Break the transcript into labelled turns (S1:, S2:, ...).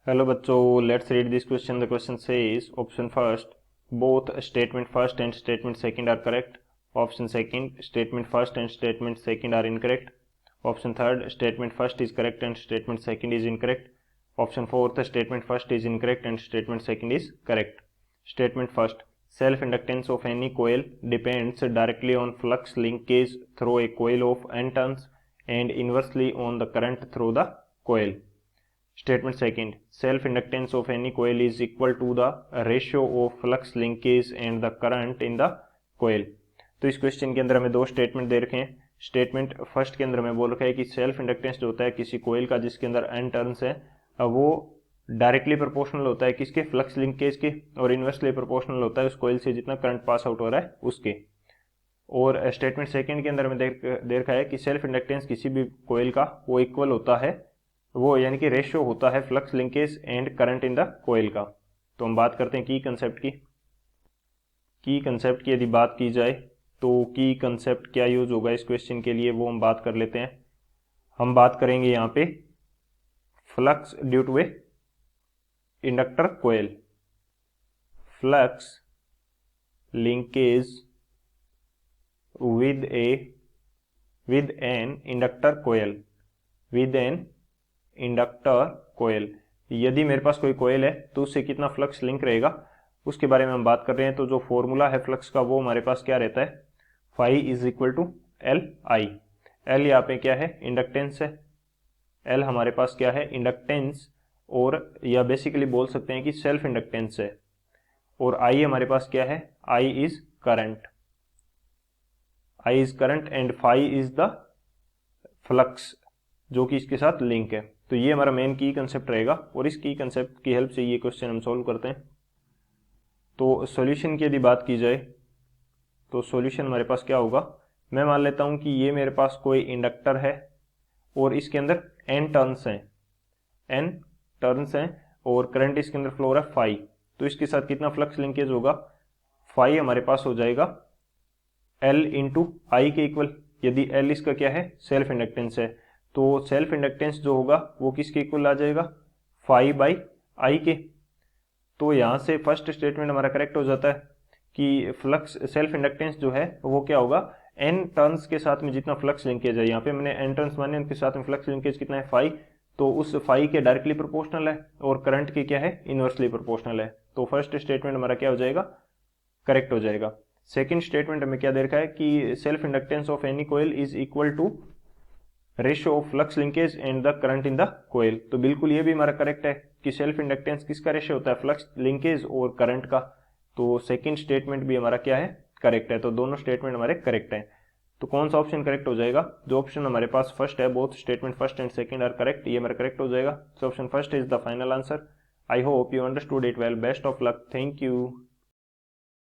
S1: Hello बच्चों, let's read this question. The question says option first both statement first and statement second are correct. Option second statement first and statement second are incorrect. Option third statement first is correct and statement second is incorrect. Option fourth statement first is incorrect and statement second is correct. Statement first self inductance of any coil depends directly on flux linkage through a coil of n turns and inversely on the current through the coil. Statement second, self-inductance of any coil is equal to the ratio of flux linkage and the current in the coil. तो इस question के अंदर हमें दो statement दे रखे हैं. Statement first के अंदर हमें बोल रखा है कि सेल्फ इंडक्टेंस जो होता है किसी कोयल का जिसके अंदर n टर्न्स है वो डायरेक्टली प्रोपोर्शनल होता है किसके, फ्लक्स लिंकेज के, और इनवर्सली प्रोपोर्शनल होता है उस कोयल से जितना करंट पास आउट हो रहा है उसके. और स्टेटमेंट सेकंड के अंदर हमें दे रखा है कि सेल्फ इंडक्टेंस किसी भी कोयल का वो इक्वल होता है, वो यानी कि रेशियो होता है flux linkage and current in the coil का. तो हम बात करते हैं की कंसेप्ट की. की कंसेप्ट की यदि बात की जाए तो की कंसेप्ट क्या यूज होगा इस क्वेश्चन के लिए वो हम बात कर लेते हैं. हम बात करेंगे यहाँ पे flux due to a inductor coil, flux linkage with an inductor coil, with an inductor coil. यदि मेरे पास कोई कोयल है तो उससे कितना फ्लक्स लिंक रहेगा उसके बारे में हम बात कर रहे हैं. तो जो फॉर्मूला है फ्लक्स का वो हमारे पास क्या रहता है, phi is equal to L I. L यहाँ पे क्या है, इंडक्टेंस है. एल हमारे पास क्या है, इंडक्टेंस, और या बेसिकली बोल सकते हैं कि सेल्फ इंडक्टेंस है. और आई हमारे पास क्या है, I is current. I is current and phi is the flux जो कि इसके साथ लिंक है. तो ये हमारा मेन की कंसेप्ट रहेगा और इस की कंसेप्ट की हेल्प से ये क्वेश्चन हम सॉल्व करते हैं. तो सॉल्यूशन की यदि बात की जाए तो सॉल्यूशन हमारे पास क्या होगा, मैं मान लेता हूं कि ये मेरे पास कोई इंडक्टर है और इसके अंदर n टर्न्स हैं, n टर्न्स हैं और करंट इसके अंदर फ्लो हो रहा है फाई. तो इसके साथ कितना फ्लक्स लिंकेज होगा, फाई हमारे पास हो जाएगा L इंटू आई के इक्वल. यदि L इसका क्या है, सेल्फ इंडक्टेंस है, तो सेल्फ इंडक्टेंस जो होगा वो किसके इक्वल आ जाएगा, फाई बाई आई के. तो यहाँ से फर्स्ट स्टेटमेंट हमारा करेक्ट हो जाता है कि फ्लक्स सेल्फ इंडक्टेंस जो है वो क्या होगा, n टर्न्स के साथ में जितना फ्लक्स लिंकेज है, यहाँ पे मैंने n टर्न्स माने, उनके साथ में फ्लक्स लिंकेज कितना है, फाई, तो उस फाई के डायरेक्टली प्रोपोर्शनल है और करंट के क्या है, इनवर्सली प्रोपोर्शनल है. तो फर्स्ट स्टेटमेंट हमारा क्या हो जाएगा, करेक्ट हो जाएगा. सेकेंड स्टेटमेंट हमें क्या दे रखा है कि self inductance of any coil is equal to ratio of flux linkage and the current in the coil. तो बिल्कुल ये भी हमारा करेक्ट है कि सेल्फ इंडक्टेंस किसका रेशियो होता है, फ्लक्स लिंकेज और करंट का. तो सेकंड स्टेटमेंट भी हमारा क्या है, करेक्ट है. तो दोनों स्टेटमेंट हमारे करेक्ट हैं. तो कौन सा ऑप्शन करेक्ट हो जाएगा, जो ऑप्शन हमारे पास फर्स्ट है, both statement first and second are correct, ये हमारा करेक्ट हो जाएगा. So option first is the final answer. I hope you understood it well. Best of luck. Thank you.